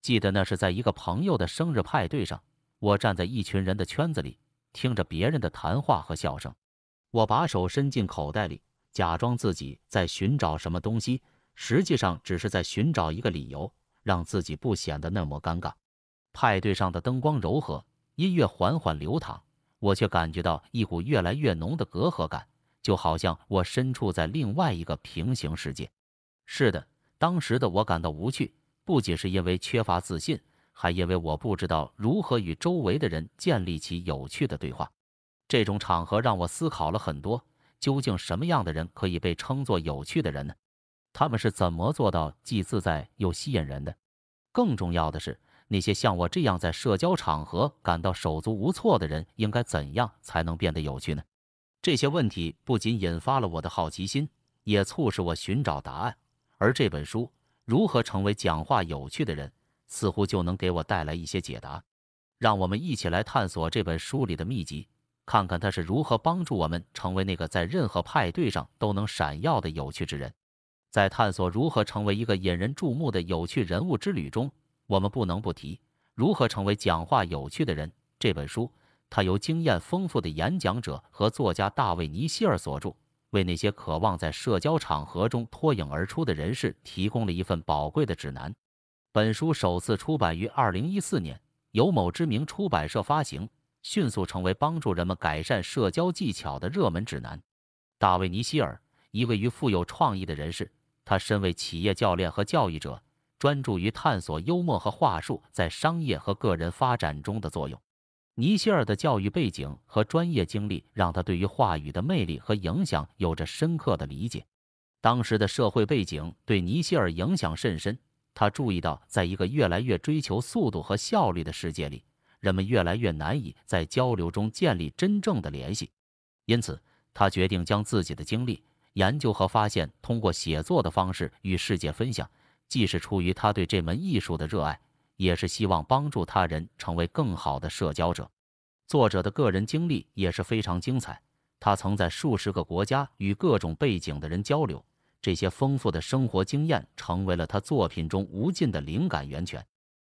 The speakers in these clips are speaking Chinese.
记得那是在一个朋友的生日派对上，我站在一群人的圈子里，听着别人的谈话和笑声。我把手伸进口袋里，假装自己在寻找什么东西，实际上只是在寻找一个理由，让自己不显得那么尴尬。派对上的灯光柔和，音乐缓缓流淌，我却感觉到一股越来越浓的隔阂感，就好像我身处在另外一个平行世界。是的，当时的我感到无趣，不仅是因为缺乏自信，还因为我不知道如何与周围的人建立起有趣的对话。这种场合让我思考了很多，究竟什么样的人可以被称作有趣的人呢？他们是怎么做到既自在又吸引人的？更重要的是，那些像我这样在社交场合感到手足无措的人，应该怎样才能变得有趣呢？这些问题不仅引发了我的好奇心，也促使我寻找答案。而这本书《如何成为讲话有趣的人》，似乎就能给我带来一些解答。让我们一起来探索这本书里的秘籍，看看它是如何帮助我们成为那个在任何派对上都能闪耀的有趣之人。在探索如何成为一个引人注目的有趣人物之旅中，我们不能不提《如何成为讲话有趣的人》这本书。它由经验丰富的演讲者和作家大卫·尼希尔所著，为那些渴望在社交场合中脱颖而出的人士提供了一份宝贵的指南。本书首次出版于2014年，由某知名出版社发行，迅速成为帮助人们改善社交技巧的热门指南。大卫·尼希尔，一位富有创意的人士，他身为企业教练和教育者，专注于探索幽默和话术在商业和个人发展中的作用。尼希尔的教育背景和专业经历让他对于话语的魅力和影响有着深刻的理解。当时的社会背景对尼希尔影响甚深，他注意到，在一个越来越追求速度和效率的世界里，人们越来越难以在交流中建立真正的联系。因此，他决定将自己的经历、研究和发现通过写作的方式与世界分享，既是出于他对这门艺术的热爱，也是希望帮助他人成为更好的社交者。作者的个人经历也是非常精彩，他曾在数十个国家与各种背景的人交流，这些丰富的生活经验成为了他作品中无尽的灵感源泉。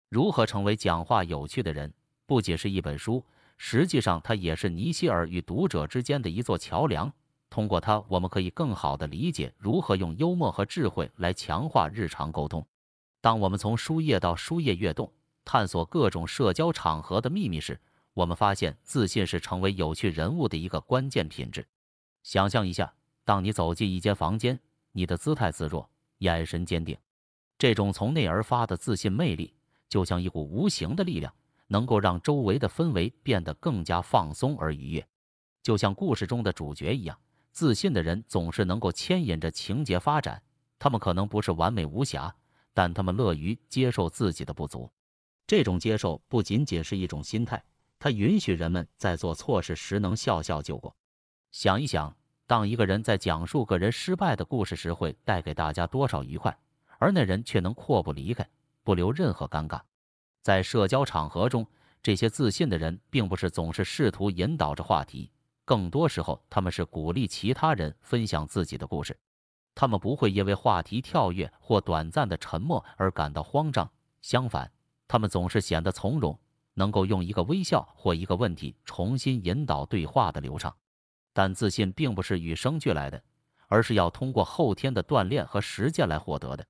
如何成为讲话有趣的人不仅是一本书，实际上它也是尼希尔与读者之间的一座桥梁。通过它，我们可以更好地理解如何用幽默和智慧来强化日常沟通。当我们从书页到书页跃动，探索各种社交场合的秘密时，我们发现自信是成为有趣人物的一个关键品质。想象一下，当你走进一间房间，你的姿态自若，眼神坚定，这种从内而发的自信魅力，就像一股无形的力量，能够让周围的氛围变得更加放松而愉悦。就像故事中的主角一样，自信的人总是能够牵引着情节发展。他们可能不是完美无瑕，但他们乐于接受自己的不足。这种接受不仅仅是一种心态，它允许人们在做错事时能笑笑就过。想一想，当一个人在讲述个人失败的故事时，会带给大家多少愉快，而那人却能阔步离开，不留任何尴尬。在社交场合中，这些自信的人并不是总是试图引导着话题，更多时候他们是鼓励其他人分享自己的故事。他们不会因为话题跳跃或短暂的沉默而感到慌张，相反，他们总是显得从容，能够用一个微笑或一个问题重新引导对话的流畅。但自信并不是与生俱来的，而是要通过后天的锻炼和实践来获得的。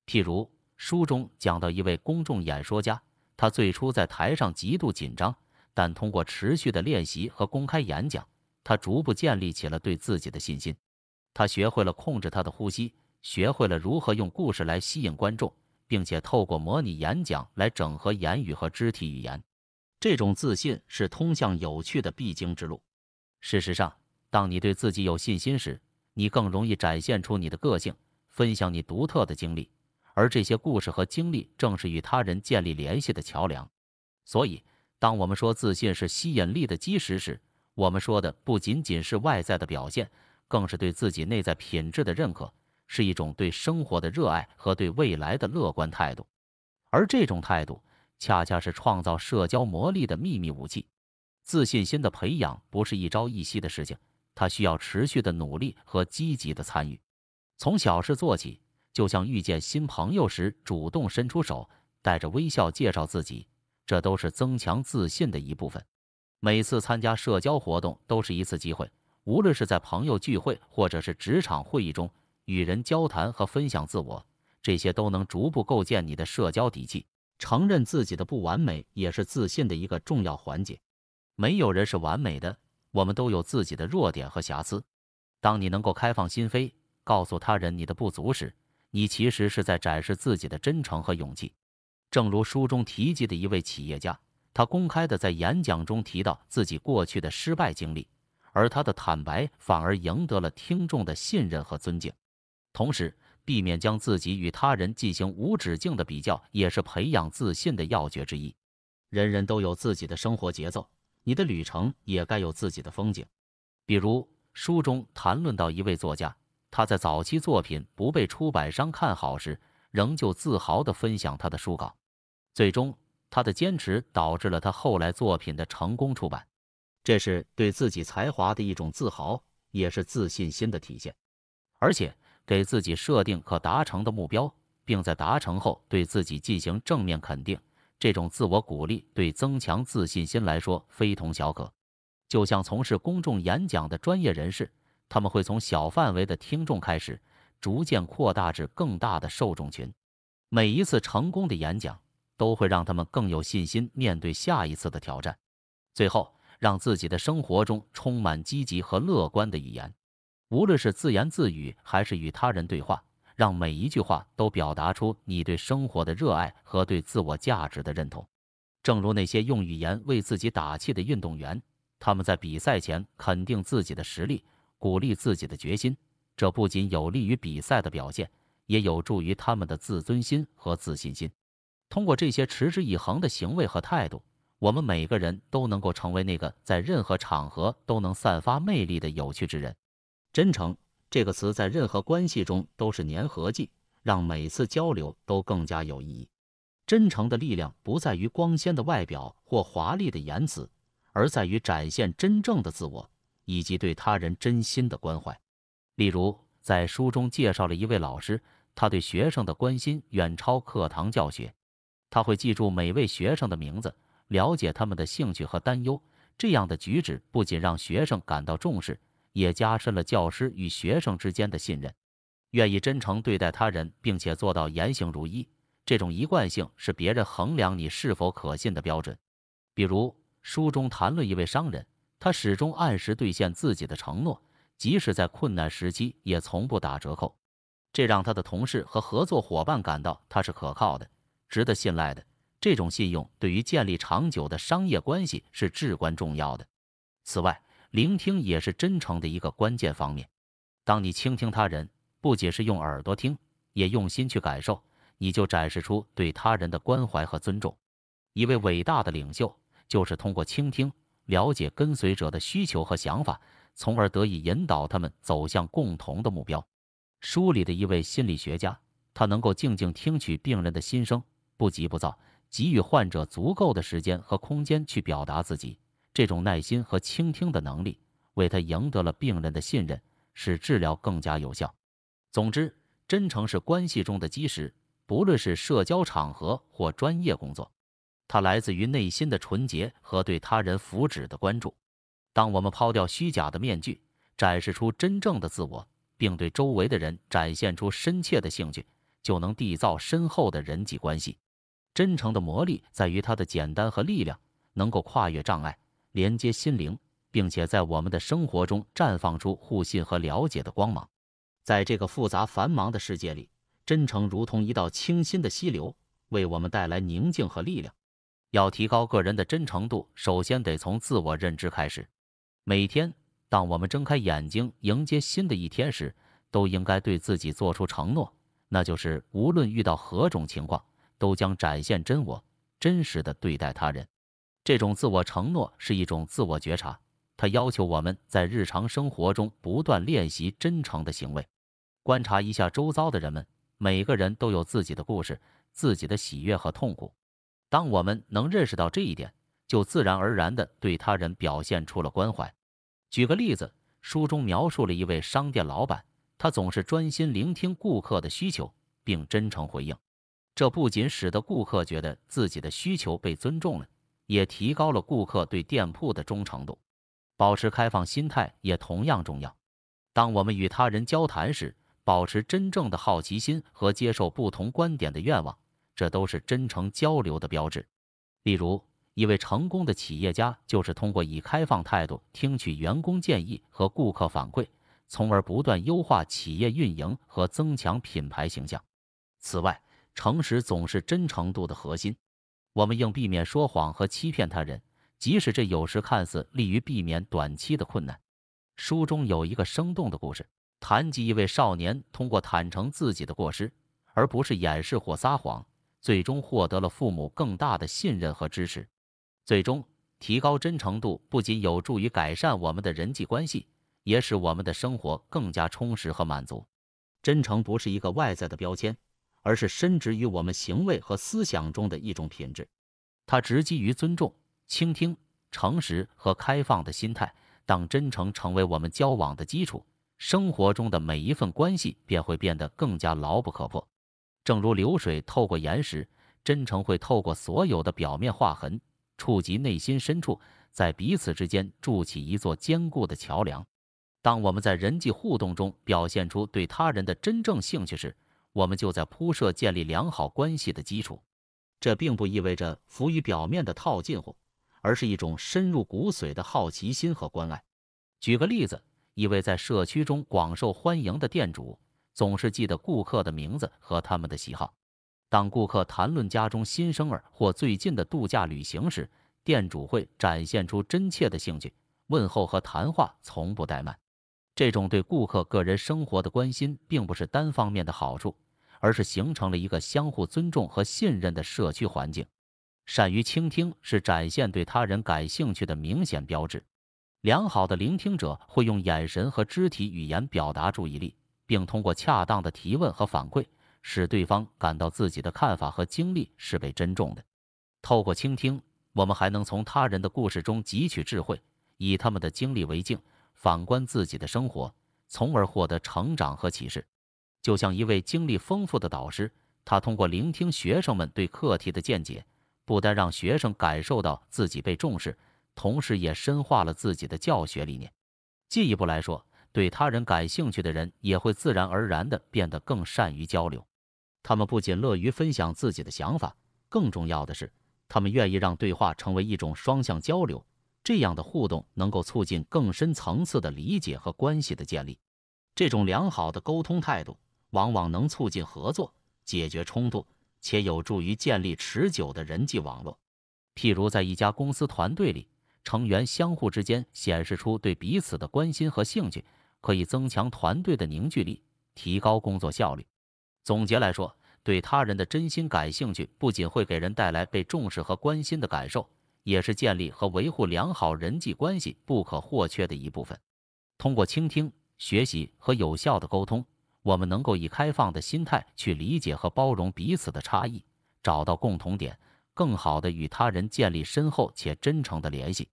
譬如书中讲到一位公众演说家，他最初在台上极度紧张，但通过持续的练习和公开演讲，他逐步建立起了对自己的信心。他学会了控制他的呼吸，学会了如何用故事来吸引观众，并且透过模拟演讲来整合言语和肢体语言。这种自信是通向有趣的必经之路。事实上，当你对自己有信心时，你更容易展现出你的个性，分享你独特的经历，而这些故事和经历正是与他人建立联系的桥梁。所以，当我们说自信是吸引力的基石时，我们说的不仅仅是外在的表现，更是对自己内在品质的认可，是一种对生活的热爱和对未来的乐观态度。而这种态度，恰恰是创造社交魔力的秘密武器。自信心的培养不是一朝一夕的事情，它需要持续的努力和积极的参与。从小事做起，就像遇见新朋友时主动伸出手，带着微笑介绍自己，这都是增强自信的一部分。每次参加社交活动都是一次机会，无论是在朋友聚会或者是职场会议中，与人交谈和分享自我，这些都能逐步构建你的社交底气。承认自己的不完美也是自信的一个重要环节。没有人是完美的，我们都有自己的弱点和瑕疵。当你能够开放心扉，告诉他人你的不足时，你其实是在展示自己的真诚和勇气。正如书中提及的一位企业家，他公开地在演讲中提到自己过去的失败经历，而他的坦白反而赢得了听众的信任和尊敬。同时，避免将自己与他人进行无止境的比较，也是培养自信的要诀之一。人人都有自己的生活节奏，你的旅程也该有自己的风景。比如，书中谈论到一位作家，他在早期作品不被出版商看好时，仍旧自豪地分享他的书稿。最终，他的坚持导致了他后来作品的成功出版。这是对自己才华的一种自豪，也是自信心的体现。而且，给自己设定可达成的目标，并在达成后对自己进行正面肯定，这种自我鼓励对增强自信心来说非同小可。就像从事公众演讲的专业人士，他们会从小范围的听众开始，逐渐扩大至更大的受众群。每一次成功的演讲，都会让他们更有信心面对下一次的挑战。最后，让自己的生活中充满积极和乐观的语言。无论是自言自语还是与他人对话，让每一句话都表达出你对生活的热爱和对自我价值的认同。正如那些用语言为自己打气的运动员，他们在比赛前肯定自己的实力，鼓励自己的决心，这不仅有利于比赛的表现，也有助于他们的自尊心和自信心。通过这些持之以恒的行为和态度，我们每个人都能够成为那个在任何场合都能散发魅力的有趣之人。真诚这个词在任何关系中都是粘合剂，让每次交流都更加有意义。真诚的力量不在于光鲜的外表或华丽的言辞，而在于展现真正的自我，以及对他人真心的关怀。例如，在书中介绍了一位老师，他对学生的关心远超课堂教学。他会记住每位学生的名字，了解他们的兴趣和担忧。这样的举止不仅让学生感到重视，也加深了教师与学生之间的信任。愿意真诚对待他人，并且做到言行如一，这种一贯性是别人衡量你是否可信的标准。比如，书中谈论一位商人，他始终按时兑现自己的承诺，即使在困难时期也从不打折扣。这让他的同事和合作伙伴感到他是可靠的，值得信赖的。这种信用对于建立长久的商业关系是至关重要的。此外，聆听也是真诚的一个关键方面。当你倾听他人，不仅是用耳朵听，也用心去感受，你就展示出对他人的关怀和尊重。一位伟大的领袖就是通过倾听，了解跟随者的需求和想法，从而得以引导他们走向共同的目标。书里的一位心理学家，他能够静静听取病人的心声，不急不躁，给予患者足够的时间和空间去表达自己。这种耐心和倾听的能力，为他赢得了病人的信任，使治疗更加有效。总之，真诚是关系中的基石，不论是社交场合或专业工作，它来自于内心的纯洁和对他人福祉的关注。当我们抛掉虚假的面具，展示出真正的自我，并对周围的人展现出深切的兴趣，就能缔造深厚的人际关系。真诚的魔力在于它的简单和力量，能够跨越障碍，连接心灵，并且在我们的生活中绽放出互信和了解的光芒。在这个复杂繁忙的世界里，真诚如同一道清新的溪流，为我们带来宁静和力量。要提高个人的真诚度，首先得从自我认知开始。每天，当我们睁开眼睛迎接新的一天时，都应该对自己做出承诺，那就是无论遇到何种情况，都将展现真我，真实地对待他人。这种自我承诺是一种自我觉察，它要求我们在日常生活中不断练习真诚的行为。观察一下周遭的人们，每个人都有自己的故事，自己的喜悦和痛苦。当我们能认识到这一点，就自然而然地对他人表现出了关怀。举个例子，书中描述了一位商店老板，他总是专心聆听顾客的需求，并真诚回应。这不仅使得顾客觉得自己的需求被尊重了，也提高了顾客对店铺的忠诚度。保持开放心态也同样重要。当我们与他人交谈时，保持真正的好奇心和接受不同观点的愿望，这都是真诚交流的标志。例如，一位成功的企业家就是通过以开放态度听取员工建议和顾客反馈，从而不断优化企业运营和增强品牌形象。此外，诚实总是真诚度的核心。我们应避免说谎和欺骗他人，即使这有时看似利于避免短期的困难。书中有一个生动的故事，谈及一位少年通过坦诚自己的过失，而不是掩饰或撒谎，最终获得了父母更大的信任和支持。最终，提高真诚度不仅有助于改善我们的人际关系，也使我们的生活更加充实和满足。真诚不是一个外在的标签，而是深植于我们行为和思想中的一种品质。它植基于尊重、倾听、诚实和开放的心态。当真诚成为我们交往的基础，生活中的每一份关系便会变得更加牢不可破。正如流水透过岩石，真诚会透过所有的表面划痕，触及内心深处，在彼此之间筑起一座坚固的桥梁。当我们在人际互动中表现出对他人的真正兴趣时，我们就在铺设建立良好关系的基础。这并不意味着浮于表面的套近乎，而是一种深入骨髓的好奇心和关爱。举个例子，一位在社区中广受欢迎的店主，总是记得顾客的名字和他们的喜好。当顾客谈论家中新生儿或最近的度假旅行时，店主会展现出真切的兴趣，问候和谈话从不怠慢。这种对顾客个人生活的关心，并不是单方面的好处，而是形成了一个相互尊重和信任的社区环境。善于倾听是展现对他人感兴趣的明显标志。良好的聆听者会用眼神和肢体语言表达注意力，并通过恰当的提问和反馈，使对方感到自己的看法和经历是被尊重的。透过倾听，我们还能从他人的故事中汲取智慧，以他们的经历为镜，反观自己的生活，从而获得成长和启示。就像一位经历丰富的导师，他通过聆听学生们对课题的见解，不但让学生感受到自己被重视，同时也深化了自己的教学理念。进一步来说，对他人感兴趣的人也会自然而然地变得更善于交流。他们不仅乐于分享自己的想法，更重要的是，他们愿意让对话成为一种双向交流。这样的互动能够促进更深层次的理解和关系的建立。这种良好的沟通态度，往往能促进合作，解决冲突，且有助于建立持久的人际网络。譬如在一家公司团队里，成员相互之间显示出对彼此的关心和兴趣，可以增强团队的凝聚力，提高工作效率。总结来说，对他人的真心感兴趣不仅会给人带来被重视和关心的感受，也是建立和维护良好人际关系不可或缺的一部分。通过倾听、学习和有效的沟通，我们能够以开放的心态去理解和包容彼此的差异，找到共同点，更好地与他人建立深厚且真诚的联系。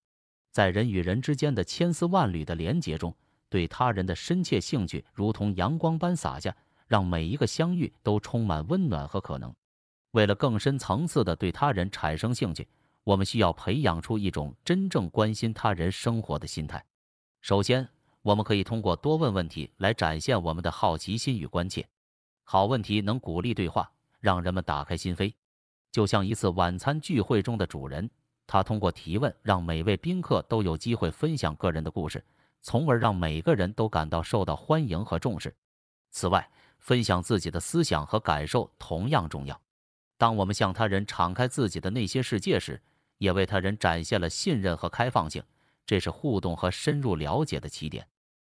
在人与人之间的千丝万缕的连结中，对他人的深切兴趣如同阳光般洒下，让每一个相遇都充满温暖和可能。为了更深层次地对他人产生兴趣，我们需要培养出一种真正关心他人生活的心态。首先，我们可以通过多问问题来展现我们的好奇心与关切。好问题能鼓励对话，让人们打开心扉。就像一次晚餐聚会中的主人，他通过提问让每位宾客都有机会分享个人的故事，从而让每个人都感到受到欢迎和重视。此外，分享自己的思想和感受同样重要。当我们向他人敞开自己的内心世界时，也为他人展现了信任和开放性，这是互动和深入了解的起点。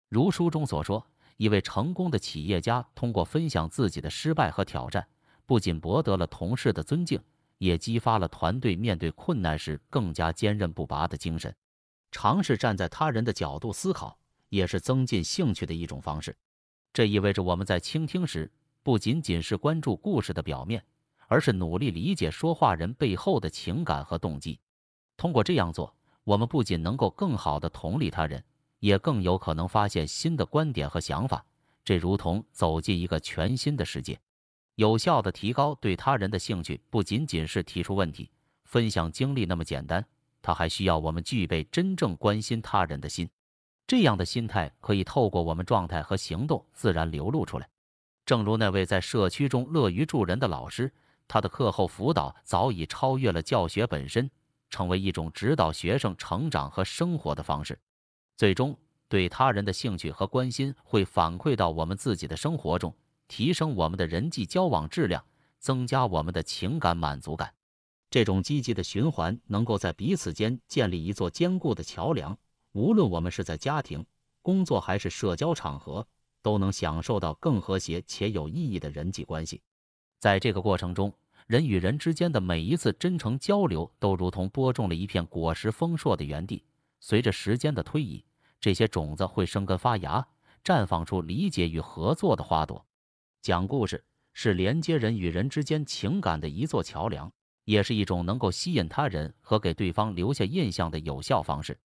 如书中所说，一位成功的企业家通过分享自己的失败和挑战，不仅博得了同事的尊敬，也激发了团队面对困难时更加坚韧不拔的精神。尝试站在他人的角度思考，也是增进兴趣的一种方式。这意味着我们在倾听时，不仅仅是关注故事的表面，而是努力理解说话人背后的情感和动机。通过这样做，我们不仅能够更好地同理他人，也更有可能发现新的观点和想法，这如同走进一个全新的世界。有效的提高对他人的兴趣，不仅仅是提出问题、分享经历那么简单，它还需要我们具备真正关心他人的心。这样的心态可以透过我们状态和行动自然流露出来。正如那位在社区中乐于助人的老师，他的课后辅导早已超越了教学本身，成为一种指导学生成长和生活的方式。最终，对他人的兴趣和关心会反馈到我们自己的生活中，提升我们的人际交往质量，增加我们的情感满足感。这种积极的循环能够在彼此间建立一座坚固的桥梁，无论我们是在家庭、工作还是社交场合，都能享受到更和谐且有意义的人际关系。在这个过程中，人与人之间的每一次真诚交流都如同播种了一片果实丰硕的园地。随着时间的推移，这些种子会生根发芽，绽放出理解与合作的花朵。讲故事是连接人与人之间情感的一座桥梁，也是一种能够吸引他人和给对方留下印象的有效方式。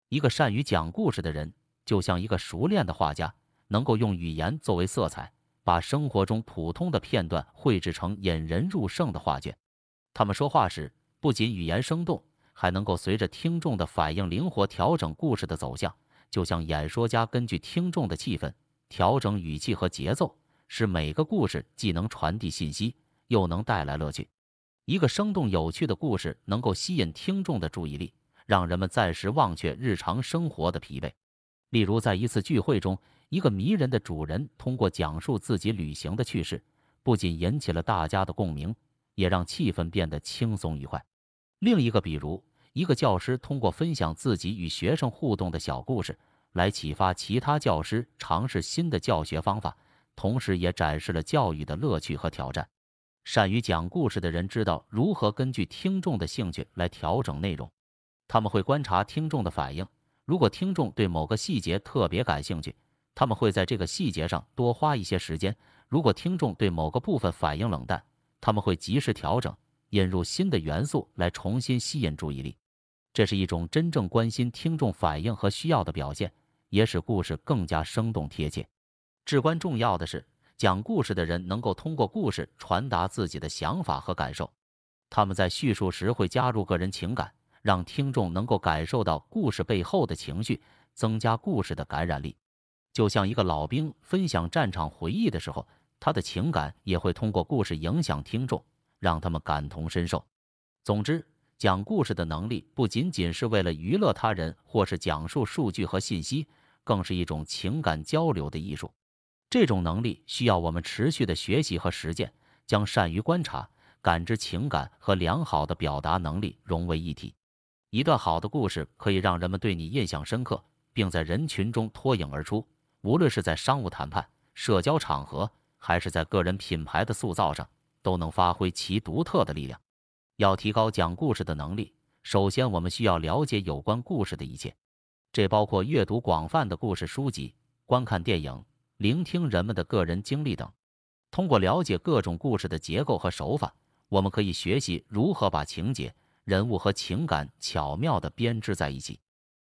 一个善于讲故事的人，就像一个熟练的画家，能够用语言作为色彩，把生活中普通的片段绘制成引人入胜的画卷。他们说话时，不仅语言生动，还能够随着听众的反应灵活调整故事的走向，就像演说家根据听众的气氛调整语气和节奏，使每个故事既能传递信息，又能带来乐趣。一个生动有趣的故事能够吸引听众的注意力，让人们暂时忘却日常生活的疲惫。例如，在一次聚会中，一个迷人的主人通过讲述自己旅行的趣事，不仅引起了大家的共鸣，也让气氛变得轻松愉快。另一个比如，一个教师通过分享自己与学生互动的小故事，来启发其他教师尝试新的教学方法，同时也展示了教育的乐趣和挑战。善于讲故事的人知道如何根据听众的兴趣来调整内容，他们会观察听众的反应，如果听众对某个细节特别感兴趣，他们会在这个细节上多花一些时间；如果听众对某个部分反应冷淡，他们会及时调整，引入新的元素来重新吸引注意力。这是一种真正关心听众反应和需要的表现，也使故事更加生动贴切。至关重要的是，讲故事的人能够通过故事传达自己的想法和感受。他们在叙述时会加入个人情感，让听众能够感受到故事背后的情绪，增加故事的感染力。就像一个老兵分享战场回忆的时候，他的情感也会通过故事影响听众，让他们感同身受。总之，讲故事的能力不仅仅是为了娱乐他人，或是讲述数据和信息，更是一种情感交流的艺术。这种能力需要我们持续的学习和实践，将善于观察、感知情感和良好的表达能力融为一体。一段好的故事可以让人们对你印象深刻，并在人群中脱颖而出，无论是在商务谈判、社交场合，还是在个人品牌的塑造上，都能发挥其独特的力量。要提高讲故事的能力，首先我们需要了解有关故事的一切，这包括阅读广泛的故事书籍、观看电影、聆听人们的个人经历等。通过了解各种故事的结构和手法，我们可以学习如何把情节、人物和情感巧妙地编织在一起。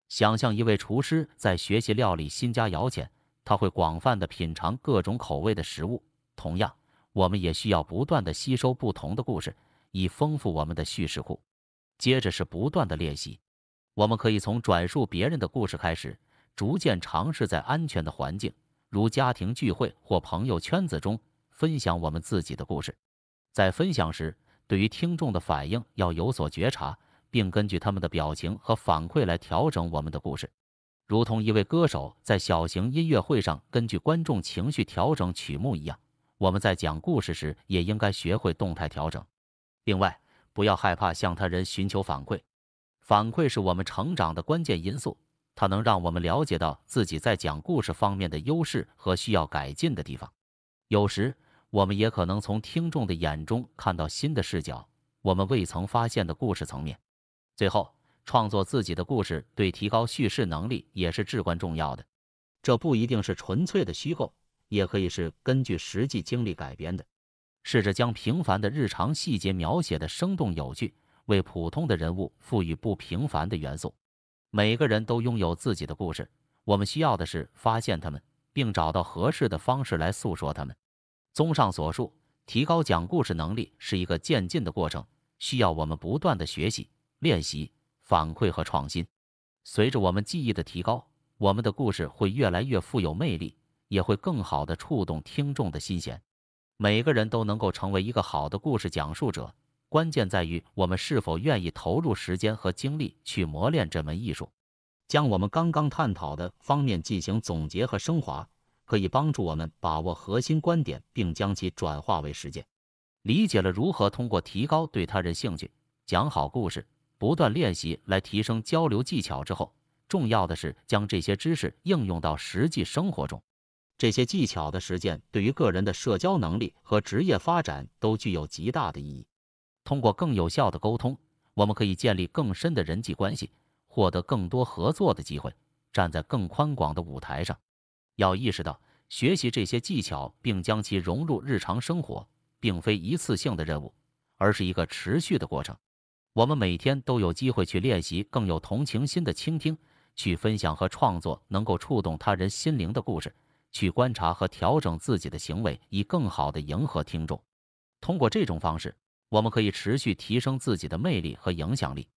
想象一位厨师在学习料理新佳肴前，他会广泛地品尝各种口味的食物。同样，我们也需要不断地吸收不同的故事，以丰富我们的叙事库。接着是不断的练习，我们可以从转述别人的故事开始，逐渐尝试在安全的环境，如家庭聚会或朋友圈子中分享我们自己的故事。在分享时，对于听众的反应要有所觉察，并根据他们的表情和反馈来调整我们的故事。如同一位歌手在小型音乐会上根据观众情绪调整曲目一样，我们在讲故事时也应该学会动态调整。另外，不要害怕向他人寻求反馈，反馈是我们成长的关键因素，它能让我们了解到自己在讲故事方面的优势和需要改进的地方。有时，我们也可能从听众的眼中看到新的视角，我们未曾发现的故事层面。最后，创作自己的故事对提高叙事能力也是至关重要的。这不一定是纯粹的虚构，也可以是根据实际经历改编的。试着将平凡的日常细节描写的生动有趣，为普通的人物赋予不平凡的元素。每个人都拥有自己的故事，我们需要的是发现他们，并找到合适的方式来诉说他们。综上所述，提高讲故事能力是一个渐进的过程，需要我们不断的学习、练习、反馈和创新。随着我们技艺的提高，我们的故事会越来越富有魅力，也会更好地触动听众的心弦。每个人都能够成为一个好的故事讲述者，关键在于我们是否愿意投入时间和精力去磨练这门艺术。将我们刚刚探讨的方面进行总结和升华，可以帮助我们把握核心观点，并将其转化为实践。理解了如何通过提高对他人兴趣、讲好故事、不断练习来提升交流技巧之后，重要的是将这些知识应用到实际生活中。这些技巧的实践对于个人的社交能力和职业发展都具有极大的意义。通过更有效的沟通，我们可以建立更深的人际关系，获得更多合作的机会，站在更宽广的舞台上。要意识到，学习这些技巧并将其融入日常生活，并非一次性的任务，而是一个持续的过程。我们每天都有机会去练习更有同情心的倾听，去分享和创作能够触动他人心灵的故事，去观察和调整自己的行为，以更好地迎合听众。通过这种方式，我们可以持续提升自己的魅力和影响力。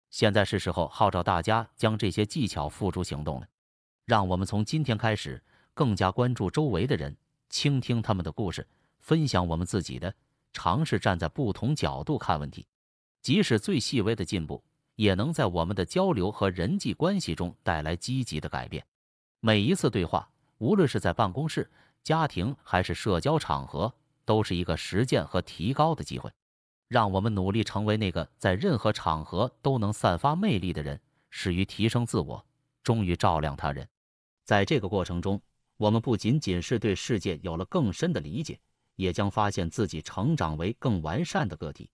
现在是时候号召大家将这些技巧付诸行动了。让我们从今天开始，更加关注周围的人，倾听他们的故事，分享我们自己的，尝试站在不同角度看问题。即使最细微的进步，也能在我们的交流和人际关系中带来积极的改变。每一次对话，无论是在办公室、家庭还是社交场合，都是一个实践和提高的机会。让我们努力成为那个在任何场合都能散发魅力的人，始于提升自我，终于照亮他人。在这个过程中，我们不仅仅是对世界有了更深的理解，也将发现自己成长为更完善的个体。